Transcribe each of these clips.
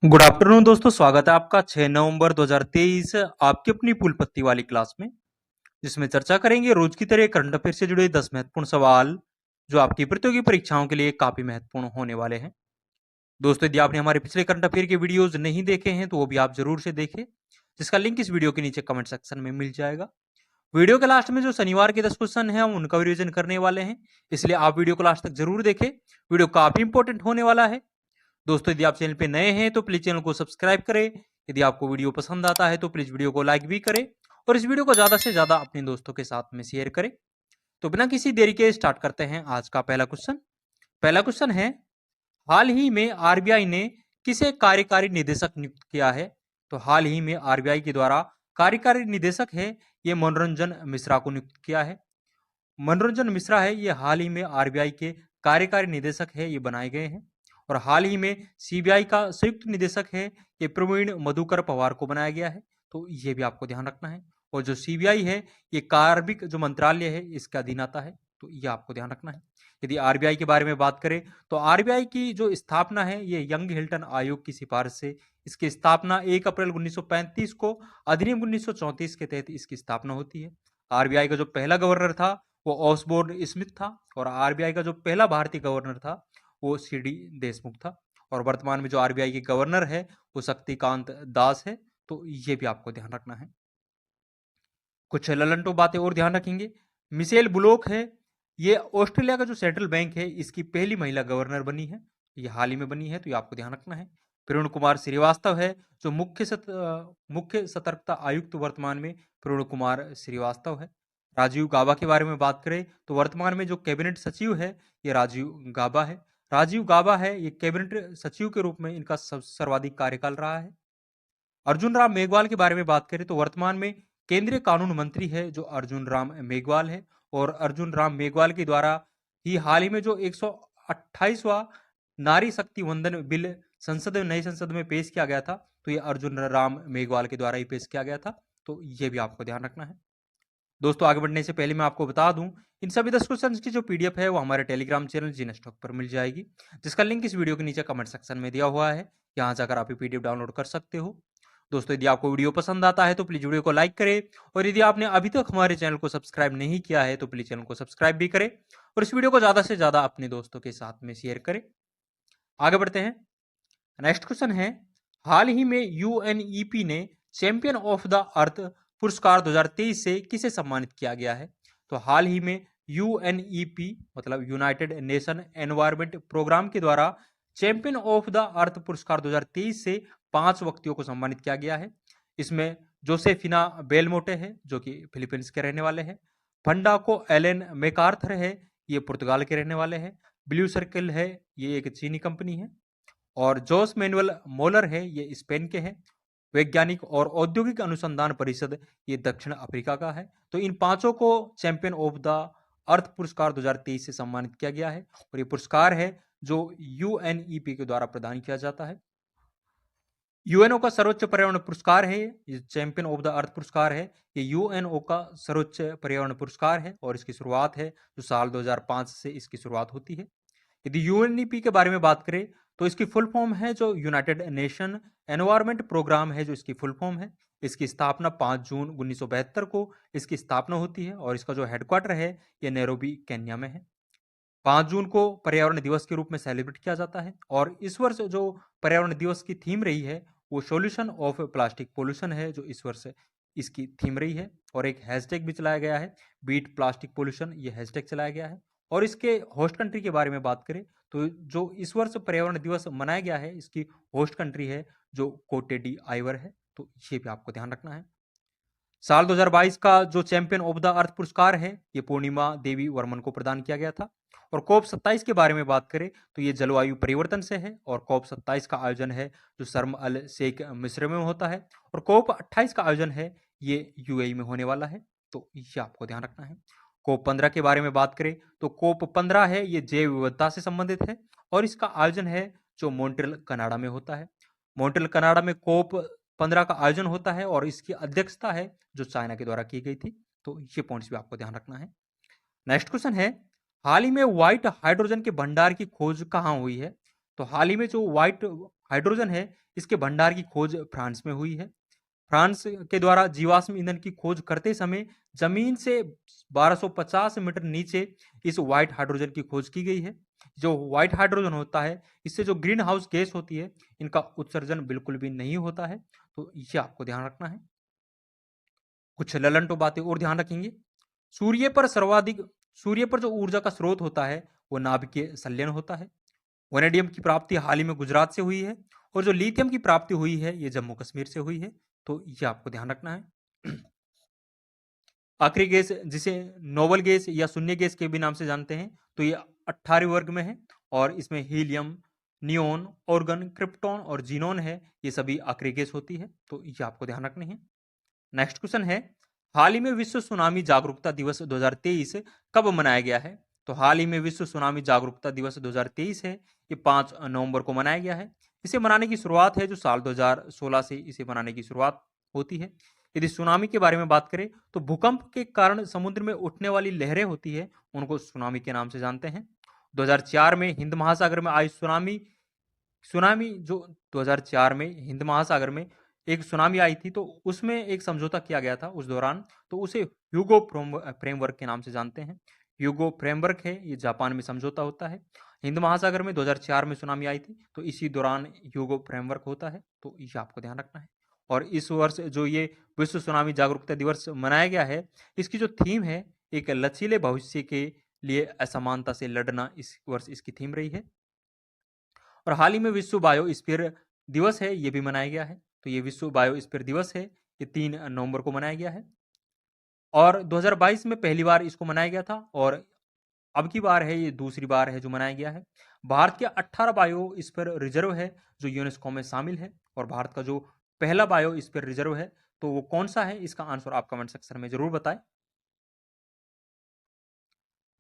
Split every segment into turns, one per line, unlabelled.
Good afternoon दोस्तों, स्वागत है आपका 6 नवंबर 2023 आपकी अपनी पूल पत्ती वाली क्लास में, जिसमें चर्चा करेंगे रोज की तरह करंट अफेयर से जुड़े 10 महत्वपूर्ण सवाल जो आपकी प्रतियोगी परीक्षाओं के लिए काफी महत्वपूर्ण होने वाले हैं। दोस्तों, यदि आपने हमारे पिछले करंट अफेयर के वीडियोज नहीं देखे हैं तो वो भी आप जरूर से देखें, जिसका लिंक इस वीडियो के नीचे कमेंट सेक्शन में मिल जाएगा। वीडियो के लास्ट में जो शनिवार के 10 क्वेश्चन है हम उनका रिवीजन करने वाले हैं, इसलिए आप वीडियो को लास्ट तक जरूर देखें। वीडियो काफी इंपॉर्टेंट होने वाला है। दोस्तों, यदि आप चैनल पे नए हैं तो प्लीज चैनल को सब्सक्राइब करें। यदि आपको वीडियो पसंद आता है तो प्लीज वीडियो को लाइक भी करें और इस वीडियो को ज्यादा से ज्यादा अपने दोस्तों के साथ में शेयर करें। तो बिना किसी देरी के स्टार्ट करते हैं आज का पहला क्वेश्चन। पहला क्वेश्चन है, हाल ही में आरबीआई ने किसे कार्यकारी निदेशक नियुक्त किया है? तो हाल ही में आरबीआई के द्वारा कार्यकारी निदेशक है ये मनोरंजन मिश्रा को नियुक्त किया है। मनोरंजन मिश्रा है ये हाल ही में आरबीआई के कार्यकारी निदेशक है ये बनाए गए हैं। और हाल ही में सीबीआई का संयुक्त निदेशक है ये प्रवीण मधुकर पवार को बनाया गया है। तो ये भी आपको ध्यान रखना है। और जो सीबीआई है ये कार्मिक जो मंत्रालय है इसका अधीन आता है, तो ये आपको ध्यान रखना है। यदि आरबीआई के बारे में बात करें तो आरबीआई की जो स्थापना है ये यंग हिल्टन आयोग की सिफारिश से इसकी स्थापना 1 अप्रैल 1935 को अधिनियम 1934 के तहत इसकी स्थापना होती है। आरबीआई का जो पहला गवर्नर था वो ऑसबोर्न स्मिथ था और आरबीआई का जो पहला भारतीय गवर्नर था वो सीडी देशमुख था। और वर्तमान में जो आरबीआई के गवर्नर है वो शक्तिकांत दास है। तो ये भी आपको ध्यान रखना है। कुछ ललंटो बातें और ध्यान रखेंगे। मिशेल बुलोक है ये ऑस्ट्रेलिया का जो सेंट्रल बैंक है इसकी पहली महिला गवर्नर बनी है। ये हाल ही में बनी है, तो ये आपको ध्यान रखना है। प्रवीण कुमार श्रीवास्तव है जो मुख्य सतर्कता आयुक्त वर्तमान में प्रवीण कुमार श्रीवास्तव है। राजीव गाबा के बारे में बात करें तो वर्तमान में जो कैबिनेट सचिव है ये राजीव गाबा है। राजीव गाबा है ये कैबिनेट सचिव के रूप में इनका सर्वाधिक कार्यकाल रहा है। अर्जुन राम मेघवाल के बारे में बात करें तो वर्तमान में केंद्रीय कानून मंत्री है जो अर्जुन राम मेघवाल है। और अर्जुन राम मेघवाल के द्वारा ही हाल ही में जो 128वां नारी शक्ति वंदन बिल नई संसद में पेश किया गया था, तो ये अर्जुन राम मेघवाल के द्वारा ही पेश किया गया था। तो ये भी आपको ध्यान रखना है। दोस्तों, आगे बढ़ने से पहले मैं आपको बता दूं, इन सभी 10 क्वेश्चन की जो पीडीएफ है वो हमारे टेलीग्राम चैनल जीनस्टॉक पर मिल जाएगी, जिसका लिंक इस वीडियो के नीचे कमेंट सेक्शन में दिया हुआ है। यहाँ जाकर आप पीडीएफ डाउनलोड कर सकते हो। दोस्तों, यदि आपको वीडियो पसंद आता है तो प्लीज वीडियो को लाइक करें और यदि आपने अभी तक हमारे चैनल को सब्सक्राइब नहीं किया है तो प्लीज चैनल को सब्सक्राइब भी करें और इस वीडियो को ज्यादा से ज्यादा अपने दोस्तों के साथ में शेयर करें। आगे बढ़ते हैं। नेक्स्ट क्वेश्चन है, हाल ही में यूएनईपी ने चैंपियन ऑफ द अर्थ पुरस्कार 2023 से किसे सम्मानित किया गया है? तो हाल ही में यूएनईपी मतलब यूनाइटेड नेशन एनवायरमेंट प्रोग्राम के द्वारा चैंपियन ऑफ द अर्थ पुरस्कार 2023 से 5 व्यक्तियों को सम्मानित किया गया है। इसमें जोसेफिना बेलमोटे है जो कि फिलीपींस के रहने वाले हैं। फंडाको एलेन मैकार्थर है ये पुर्तगाल के रहने वाले हैं। ब्लू सर्कल है ये एक चीनी कंपनी है। और जोस मैनुअल मोलर है ये स्पेन के हैं। वैज्ञानिक और औद्योगिक अनुसंधान परिषद ये दक्षिण अफ्रीका का है। तो इन पांचों को चैंपियन ऑफ द अर्थ पुरस्कार 2023 से सम्मानित किया गया है और ये पुरस्कार है जो यूएनईपी के द्वारा प्रदान किया जाता है। यूएनओ का सर्वोच्च पर्यावरण पुरस्कार है ये चैंपियन ऑफ द अर्थ पुरस्कार है। ये यूएनओ का सर्वोच्च पर्यावरण पुरस्कार है और इसकी शुरुआत है जो साल 2005 से इसकी शुरुआत होती है। यदि यूएनईपी के बारे में बात करें तो इसकी फुल फॉर्म है जो यूनाइटेड नेशन एनवायरमेंट प्रोग्राम है जो इसकी फुल फॉर्म है। इसकी स्थापना 5 जून 1972 को इसकी स्थापना होती है और इसका जो हेडक्वार्टर है ये नैरोबी केन्या में है। 5 जून को पर्यावरण दिवस के रूप में सेलिब्रेट किया जाता है और इस वर्ष जो पर्यावरण दिवस की थीम रही है वो सॉल्यूशन ऑफ प्लास्टिक पोल्यूशन है जो इस वर्ष इसकी थीम रही है। और एक हैशटैग भी चलाया गया है, बीट प्लास्टिक पोल्यूशन, ये हैशटैग चलाया गया है। और इसके होस्ट कंट्री के बारे में बात करें तो जो इस वर्ष पर्यावरण दिवस मनाया गया है इसकी होस्ट कंट्री है जो कोटे डी आइवर है। तो ये भी आपको ध्यान रखना है। साल 2022 का जो चैंपियन ऑफ द अर्थ पुरस्कार है ये पूर्णिमा देवी वर्मन को प्रदान किया गया था। और कॉप 27 के बारे में बात करें तो ये जलवायु परिवर्तन से है और कॉप 27 का आयोजन है जो शर्म अल शेख मिस्र में होता है। और कॉप 28 का आयोजन है ये यूएई में होने वाला है। तो ये आपको ध्यान रखना है। कोप 15 के बारे में बात करें तो कोप 15 है ये जैव विविधता से संबंधित है और इसका आयोजन है जो मॉन्ट्रियल कनाडा में होता है। मॉन्ट्रियल कनाडा में कोप 15 का आयोजन होता है और इसकी अध्यक्षता है जो चाइना के द्वारा की गई थी। तो ये पॉइंट्स भी आपको ध्यान रखना है। नेक्स्ट क्वेश्चन है, हाल ही में व्हाइट हाइड्रोजन के भंडार की खोज कहाँ हुई है? तो हाल ही में जो व्हाइट हाइड्रोजन है इसके भंडार की खोज फ्रांस में हुई है। फ्रांस के द्वारा जीवाश्म ईंधन की खोज करते समय जमीन से 1250 मीटर नीचे इस व्हाइट हाइड्रोजन की खोज की गई है। जो व्हाइट हाइड्रोजन होता है इससे जो ग्रीन हाउस गैस होती है इनका उत्सर्जन बिल्कुल भी नहीं होता है, तो ये आपको ध्यान रखना है। कुछ ललंटो बातें और ध्यान रखेंगे। सूर्य पर सर्वाधिक सूर्य पर जो ऊर्जा का स्रोत होता है वो नाभिकीय संलयन होता है। वनेडियम की प्राप्ति हाल ही में गुजरात से हुई है और जो लिथियम की प्राप्ति हुई है ये जम्मू कश्मीर से हुई है, तो ये आपको ध्यान रखना है। आखिरी गैस जिसे नोबल गैस या शून्य गैस के भी नाम से जानते हैं, तो ये 18 वर्ग में है और इसमें हीलियम, नियोन, ऑर्गन, क्रिप्टॉन और जीनोन है, ये सभी आखिरी गैस होती है, तो ये आपको ध्यान रखनी है। नेक्स्ट क्वेश्चन है, हाल ही में विश्व सुनामी जागरूकता दिवस 2023 कब मनाया गया है? तो हाल ही में विश्व सुनामी जागरूकता दिवस 2023 है, ये 5 नवंबर को मनाया गया है। इसे मनाने की शुरुआत है जो साल 2016 से इसे मनाने की शुरुआत होती है। यदि सुनामी के बारे में बात करें तो भूकंप के कारण समुद्र में उठने वाली लहरें होती है उनको सुनामी के नाम से जानते हैं। 2004 में हिंद महासागर में आई सुनामी सुनामी जो 2004 में हिंद महासागर में एक सुनामी आई थी, तो उसमें एक समझौता किया गया था उस दौरान, तो उसे ह्यूगो फ्रेमवर्क के नाम से जानते हैं। ह्यूगो फ्रेमवर्क है, ये जापान में समझौता होता है। हिंद महासागर में 2004 में सुनामी आई थी, तो इसी दौरान ह्यूगो फ्रेमवर्क होता है, तो ये आपको ध्यान रखना है। और इस वर्ष जो ये विश्व सुनामी जागरूकता दिवस मनाया गया है, इसकी जो थीम है एक लचीले भविष्य के लिए असमानता से लड़ना, इस वर्ष इसकी थीम रही है। और हाल ही में विश्व बायोस्फीयर दिवस है, ये भी मनाया गया है, तो ये विश्व बायोस्फीयर दिवस है, ये 3 नवंबर को मनाया गया है और 2022 में पहली बार इसको मनाया गया था और अब की बार है, ये दूसरी बार है जो मनाया गया है। भारत के 18 बायोस्फीयर रिजर्व है जो यूनेस्को में शामिल है और भारत का जो पहला बायोस्फीयर रिजर्व है तो वो कौन सा है, इसका आंसर आप कमेंट सेक्शन में जरूर बताएं।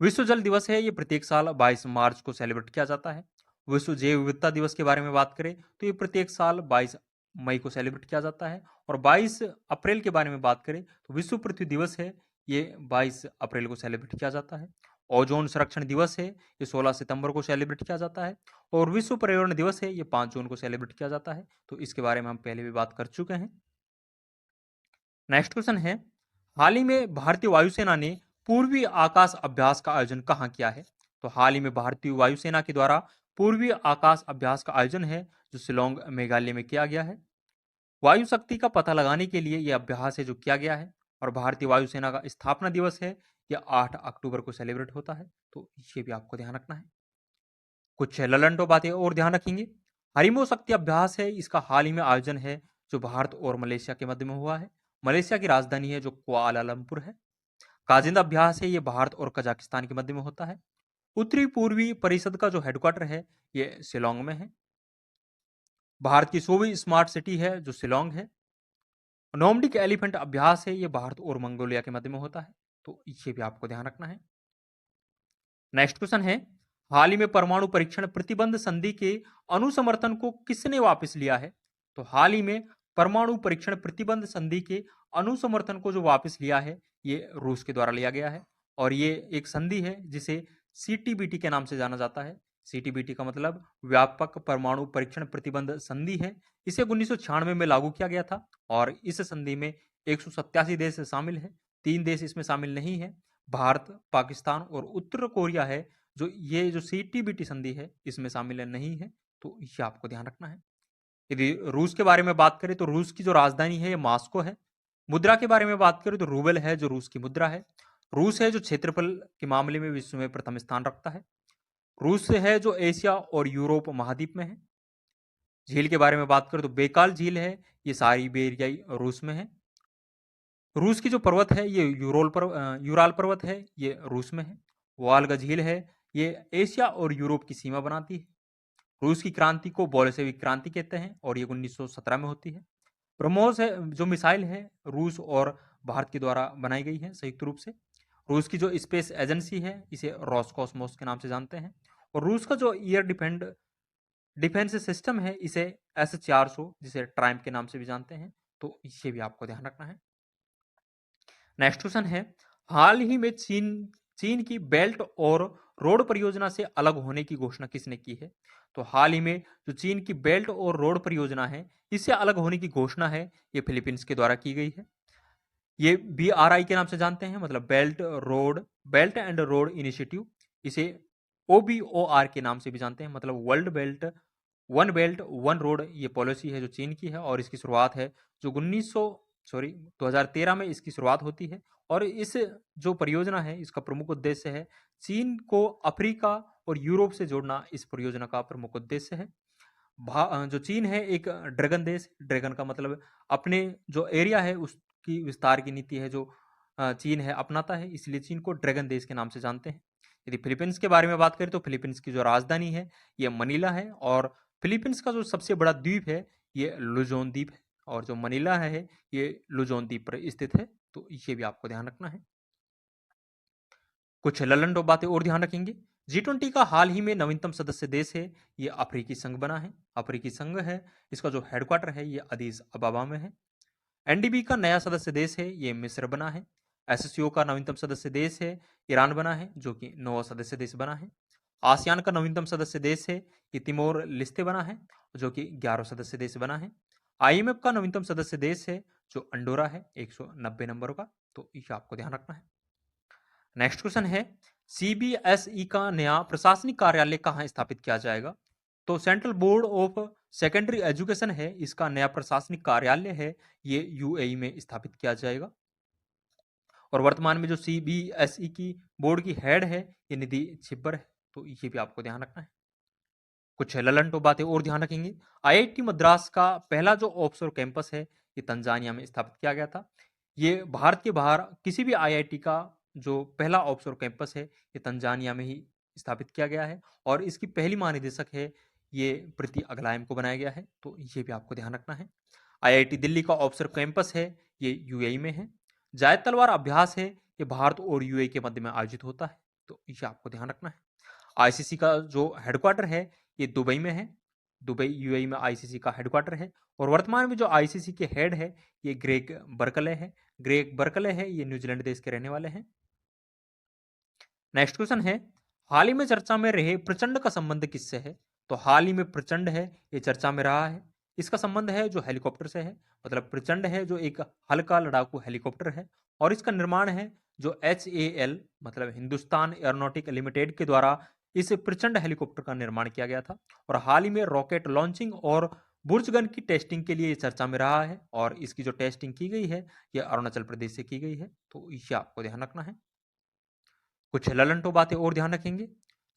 विश्व जल दिवस है, ये प्रत्येक साल 22 मार्च को सेलिब्रेट किया जाता है। विश्व जैव विविधता दिवस के बारे में बात करें तो ये प्रत्येक साल 22 मई को सेलिब्रेट किया जाता है और 22 अप्रैल के बारे में बात करें तो विश्व पृथ्वी दिवस है, ये 22 अप्रैल को सेलिब्रेट किया जाता है। ओजोन संरक्षण दिवस है, ये 16 सितंबर को सेलिब्रेट किया जाता है और विश्व पर्यावरण दिवस है, ये 5 जून को सेलिब्रेट किया जाता है, तो इसके बारे में हम पहले भी बात कर चुके हैं। नेक्स्ट क्वेश्चन है, हाल ही में भारतीय वायुसेना ने पूर्वी आकाश अभ्यास का आयोजन कहाँ किया है? तो हाल ही में भारतीय वायुसेना के द्वारा पूर्वी आकाश अभ्यास का आयोजन है जो शिलोंग मेघालय में किया गया है। वायु शक्ति का पता लगाने के लिए यह अभ्यास है जो किया गया है और भारतीय वायुसेना का स्थापना दिवस है, यह 8 अक्टूबर को सेलिब्रेट होता है, तो ये भी आपको ध्यान रखना है। कुछ ललंटो बातें और ध्यान रखेंगे। हरिमो शक्ति अभ्यास है, इसका हाल ही में आयोजन है जो भारत और मलेशिया के मध्य में हुआ है। मलेशिया की राजधानी है जो कुआलालंपुर है। काजिंदा अभ्यास है, ये भारत और कजाकिस्तान के मध्य में होता है। उत्तरी पूर्वी परिषद का जो हेडक्वार्टर है ये शिलोंग में है। भारत की 100वीं स्मार्ट सिटी है जो शिलोंग है। नोमडिक एलिफेंट अभ्यास है, ये भारत और मंगोलिया के मध्य में होता है, तो ये भी आपको ध्यान रखना है। नेक्स्ट क्वेश्चन है, हाल ही में परमाणु परीक्षण प्रतिबंध संधि के अनुसमर्थन को किसने वापस लिया है? तो हाल ही में परमाणु परीक्षण प्रतिबंध संधि के अनुसमर्थन को जो वापस लिया है ये रूस के द्वारा लिया गया है और ये एक संधि है जिसे सीटीबीटी के नाम से जाना जाता है। सीटीबीटी का मतलब व्यापक परमाणु परीक्षण प्रतिबंध संधि है। इसे 1996 में लागू किया गया था और इस संधि में 187 देश शामिल है। 3 देश इसमें शामिल नहीं है, भारत, पाकिस्तान और उत्तर कोरिया है जो ये जो सीटीबीटी संधि है इसमें शामिल नहीं है, तो ये आपको ध्यान रखना है। यदि रूस के बारे में बात करें तो रूस की जो राजधानी है ये मॉस्को है। मुद्रा के बारे में बात करें तो रूबल है जो रूस की मुद्रा है। रूस है जो क्षेत्रफल के मामले में विश्व में प्रथम स्थान रखता है। रूस है जो एशिया और यूरोप महाद्वीप में है। झील के बारे में बात करें तो बेकाल झील है, ये साइबेरियाई रूस में है। रूस की जो पर्वत है ये यूराल पर्वत है, ये रूस में है। वाल्गा झील है, ये एशिया और यूरोप की सीमा बनाती है। रूस की क्रांति को बोल्शेविक क्रांति कहते हैं और ये 1917 में होती है। ब्रह्मोस है जो मिसाइल है रूस और भारत के द्वारा बनाई गई है संयुक्त रूप से। रूस की जो स्पेस एजेंसी है इसे रॉसकॉस्मोस के नाम से जानते हैं और रूस का जो एयर डिफेंस सिस्टम है इसे S-400 जिसे ट्रायम्फ के नाम से भी जानते हैं, तो ये भी आपको ध्यान रखना है। नेक्स्ट क्वेश्चन है, हाल ही में चीन की बेल्ट और रोड परियोजना से अलग होने की घोषणा किसने की है? तो हाल ही में जो चीन की बेल्ट और रोड परियोजना है, इससे अलग होने की घोषणा है, ये फिलीपींस के द्वारा की गई है। ये BRI के नाम से जानते हैं, मतलब बेल्ट एंड रोड इनिशिएटिव। इसे OBOR के नाम से भी जानते हैं, मतलब वन बेल्ट वन रोड। ये पॉलिसी है जो चीन की है और इसकी शुरुआत है जो 2013 में इसकी शुरुआत होती है। और इस जो परियोजना है, इसका प्रमुख उद्देश्य है चीन को अफ्रीका और यूरोप से जोड़ना। इस परियोजना का प्रमुख उद्देश्य है। जो चीन है एक ड्रैगन देश, ड्रैगन का मतलब अपने जो एरिया है उसकी विस्तार की नीति है जो चीन है अपनाता है, इसलिए चीन को ड्रैगन देश के नाम से जानते हैं। यदि फिलीपींस के बारे में बात करें तो फिलीपींस की जो राजधानी है ये मनीला है, और फिलीपींस का जो सबसे बड़ा द्वीप है ये लुजोन द्वीप है, और जो मनीला है ये लुजोन द्वीप पर स्थित है। तो ये भी आपको ध्यान रखना है। कुछ ललन बातें और ध्यान रखेंगे। G20 का हाल ही में नवीनतम सदस्य देश है ये अफ्रीकी संघ बना है। अफ्रीकी संघ है, इसका जो हेडक्वार्टर है ये अदीस अबाबा में है। NDB का नया सदस्य देश है ये मिस्र बना है। SCO का नवीनतम सदस्य देश है ईरान बना है, जो कि 9वां सदस्य देश बना है। आसियान का नवीनतम सदस्य देश है ये तिमोर लिस्ते बना है, जो कि 11वां सदस्य देश बना है। IMF का नवीनतम सदस्य देश है जो अंडोरा है 190 नंबरों का। तो ये आपको ध्यान रखना है। नेक्स्ट क्वेश्चन है, CBSE का नया प्रशासनिक कार्यालय कहाँ स्थापित किया जाएगा? तो central board of secondary education है, इसका नया प्रशासनिक कार्यालय है ये UAE में स्थापित किया जाएगा। और वर्तमान में जो CBSE की बोर्ड की हेड है ये निधि छिब्बर है। तो ये भी आपको ध्यान रखना है। कुछ ललन बातें और ध्यान रखेंगे। IIT मद्रास का पहला जो ऑफशोर कैंपस है ये तंजानिया में स्थापित किया गया था। ये भारत के बाहर किसी भी IIT का जो पहला ऑफशोर कैंपस है ये तंजानिया में ही स्थापित किया गया है, और इसकी पहली महानिदेशक है ये प्रीति अगलायम को बनाया गया है। तो ये भी आपको ध्यान रखना है। IIT दिल्ली का ऑफशोर कैंपस है ये UAE में है। जायद तलवार अभ्यास है ये भारत और UAE के मध्य में आयोजित होता है। तो ये आपको ध्यान रखना है। ICC का जो हेडक्वार्टर है ये दुबई में है। दुबई UAE में ICC का हेडक्वार्टर है, और वर्तमान में जो ICC के हेड है ये ग्रेग बर्कले है। ग्रेग बर्कले है ये न्यूजीलैंड देश के रहने वाले हैं। नेक्स्ट क्वेश्चन है, हाल ही में चर्चा में रहे प्रचंड का संबंध किससे है? तो हाल ही में प्रचंड है ये चर्चा में रहा है, इसका संबंध है जो हेलीकॉप्टर से है। मतलब प्रचंड है जो एक हल्का लड़ाकू हेलीकॉप्टर है, और इसका निर्माण है जो HAL मतलब हिंदुस्तान एरोनॉटिक लिमिटेड के द्वारा इस प्रचंड हेलीकॉप्टर का निर्माण किया गया था। और हाल ही में रॉकेट लॉन्चिंग और बुर्जगन की टेस्टिंग के लिए चर्चा में रहा है, और इसकी जो टेस्टिंग की गई है ये अरुणाचल प्रदेश से की गई है। तो ये आपको ध्यान रखना है। कुछ ललंटो बातें और ध्यान रखेंगे।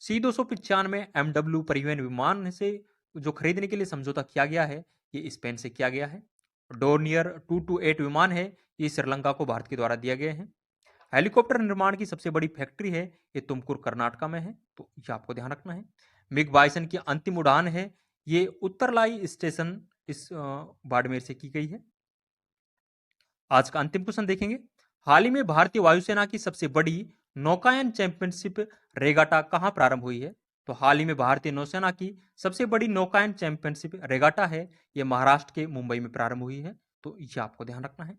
C295 MW परिवहन विमान से जो खरीदने के लिए समझौता किया गया है ये स्पेन से किया गया है। डोर्नियर 228 विमान है ये श्रीलंका को भारत के द्वारा दिया गया है। हेलीकॉप्टर निर्माण की सबसे बड़ी फैक्ट्री है ये तुमकुर कर्नाटका में है। तो ये आपको ध्यान रखना है। मिग बाइसन की अंतिम उड़ान है ये उत्तरलाई स्टेशन इस बाड़मेर से की गई है। आज का अंतिम क्वेश्चन देखेंगे। हाल ही में भारतीय वायुसेना की सबसे बड़ी नौकायन चैंपियनशिप रेगाटा कहां प्रारंभ हुई है? तो हाल ही में भारतीय नौसेना की सबसे बड़ी नौकायन चैंपियनशिप रेगाटा है ये महाराष्ट्र के मुंबई में प्रारंभ हुई है। तो ये आपको ध्यान रखना है।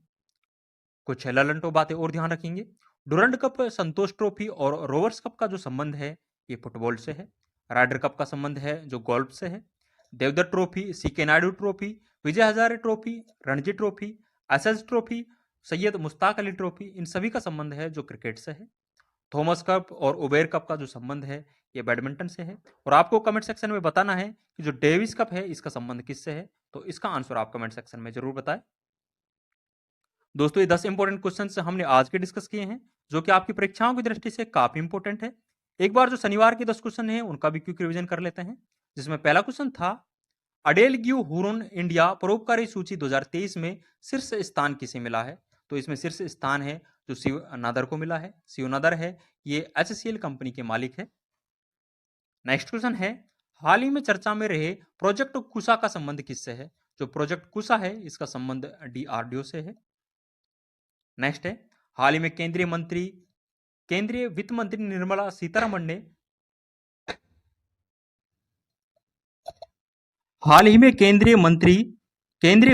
कुछ ललंटो बातें और ध्यान रखेंगे। डुरंड कप, संतोष ट्रॉफी और रोवर्स कप का जो संबंध है ये फुटबॉल से है। राइडर कप का संबंध है जो गोल्फ से है। Devdutt trophy, CK Naidu trophy, Vijay Hazare trophy, Ranji trophy, SS trophy, Syed Mushtaq Ali trophy, इन सभी का संबंध है जो क्रिकेट से है। थॉमस कप और उबेर कप का जो संबंध है ये बैडमिंटन से है। और आपको कमेंट सेक्शन में बताना है कि जो डेविस कप है इसका संबंध किससे है। तो इसका आंसर आप कमेंट सेक्शन में जरूर बताएं। दोस्तों, ये 10 इंपॉर्टेंट क्वेश्चंस हमने आज के डिस्कस किए हैं जो कि आपकी परीक्षाओं की दृष्टि से काफी इंपॉर्टेंट है। एक बार जो शनिवार के 10 क्वेश्चन है उनका भी क्विक रिवीजन कर लेते हैं, जिसमें पहला क्वेश्चन था अडेल ग्यू हुरुन इंडिया परोपकारी सूची 2023 में शीर्ष स्थान किसे मिला है? तो इसमें शीर्ष स्थान है जो शिव नादर को मिला है। शिव नादर है ये HCL कंपनी के मालिक है। नेक्स्ट क्वेश्चन है, हाल ही में चर्चा में रहे प्रोजेक्ट कुशा का संबंध किससे है? जो प्रोजेक्ट कुशा है इसका संबंध DRDO से है। नेक्स्ट है, हाल ही में केंद्रीय वित्त मंत्री निर्मला सीतारमण ने हाल ही में केंद्रीय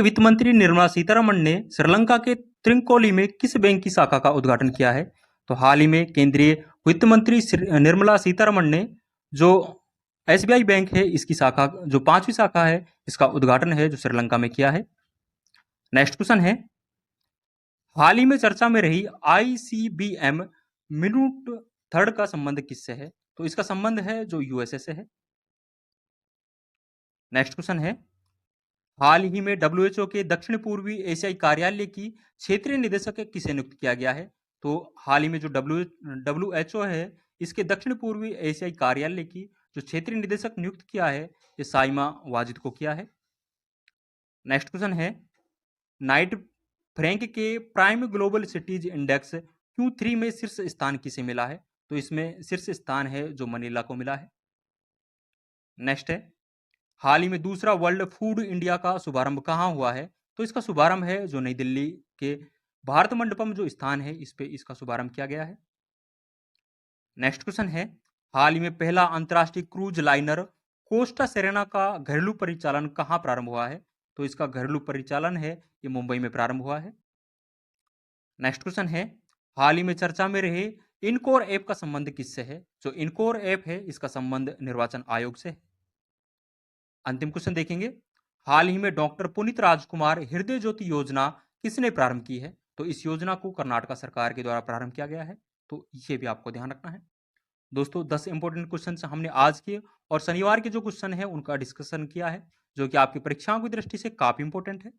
वित्त मंत्री निर्मला सीतारमण ने श्रीलंका के त्रिंकोली में किस बैंक की शाखा का उद्घाटन किया है? तो हाल ही में केंद्रीय वित्त मंत्री निर्मला सीतारमण ने जो एसबीआई बैंक है, इसकी शाखा जो 5वीं शाखा है, इसका उद्घाटन है जो श्रीलंका में किया है। नेक्स्ट क्वेश्चन है, हाल ही में चर्चा में रही आईसीबीएम मिनट थर्ड का संबंध किससे है? तो इसका संबंध है जो यूएसए से है। नेक्स्ट क्वेश्चन है, हाल ही में डब्ल्यूएचओ के दक्षिण पूर्वी एशियाई कार्यालय की क्षेत्रीय निदेशक किसे नियुक्त किया गया है? तो हाल ही में जो डब्ल्यूएचओ है, इसके दक्षिण पूर्वी एशियाई कार्यालय की जो क्षेत्रीय निदेशक नियुक्त किया है, ये साइमा वाजिद को किया है। नेक्स्ट क्वेश्चन है, नाइट फ्रैंक के prime global cities index Q3 में शीर्ष स्थान किसे मिला है? तो इसमें शीर्ष स्थान है जो मनीला को मिला है। नेक्स्ट है, हाल ही में दूसरा वर्ल्ड फूड इंडिया का शुभारंभ कहाँ हुआ है? तो इसका शुभारंभ है जो नई दिल्ली के भारत मंडपम जो स्थान है, इस पे इसका शुभारंभ किया गया है। नेक्स्ट क्वेश्चन है, हाल ही में पहला अंतर्राष्ट्रीय क्रूज लाइनर कोस्टा सेरेना का घरेलू परिचालन कहाँ प्रारंभ हुआ है? तो इसका घरेलू परिचालन है ये मुंबई में प्रारंभ हुआ है। नेक्स्ट क्वेश्चन है, हाल ही में चर्चा में रहे इनकोर ऐप का संबंध किससे है? जो इनकोर ऐप है, इसका संबंध निर्वाचन आयोग से है। अंतिम क्वेश्चन देखेंगे, हाल ही में डॉक्टर पुनीत राजकुमार हृदय ज्योति योजना किसने प्रारंभ की है? तो इस योजना को कर्नाटक सरकार के द्वारा प्रारंभ किया गया है, तो ये भी आपको ध्यान रखना है। दोस्तों 10 इंपॉर्टेंट क्वेश्चन हमने आज के और शनिवार के जो क्वेश्चन है उनका डिस्कशन किया है, जो कि आपकी परीक्षाओं की दृष्टि से काफी इंपॉर्टेंट है।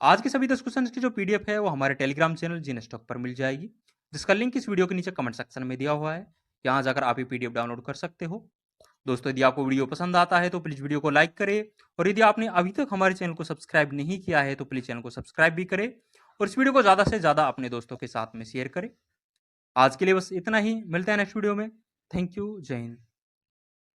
आज के सभी 10 क्वेश्चन की जो पीडीएफ है वो हमारे टेलीग्राम चैनल जीन स्टॉक पर मिल जाएगी, जिसका लिंक इस वीडियो के नीचे कमेंट सेक्शन में दिया हुआ है। यहाँ जाकर आप ये पीडीएफ डाउनलोड कर सकते हो। दोस्तों यदि आपको वीडियो पसंद आता है तो प्लीज़ वीडियो को लाइक करें, और यदि आपने अभी तक हमारे चैनल को सब्सक्राइब नहीं किया है तो प्लीज़ चैनल को सब्सक्राइब भी करें, और इस वीडियो को ज़्यादा से ज़्यादा अपने दोस्तों के साथ में शेयर करें। आज के लिए बस इतना ही, मिलते हैं नेक्स्ट वीडियो में। थैंक यू, जय हिंद।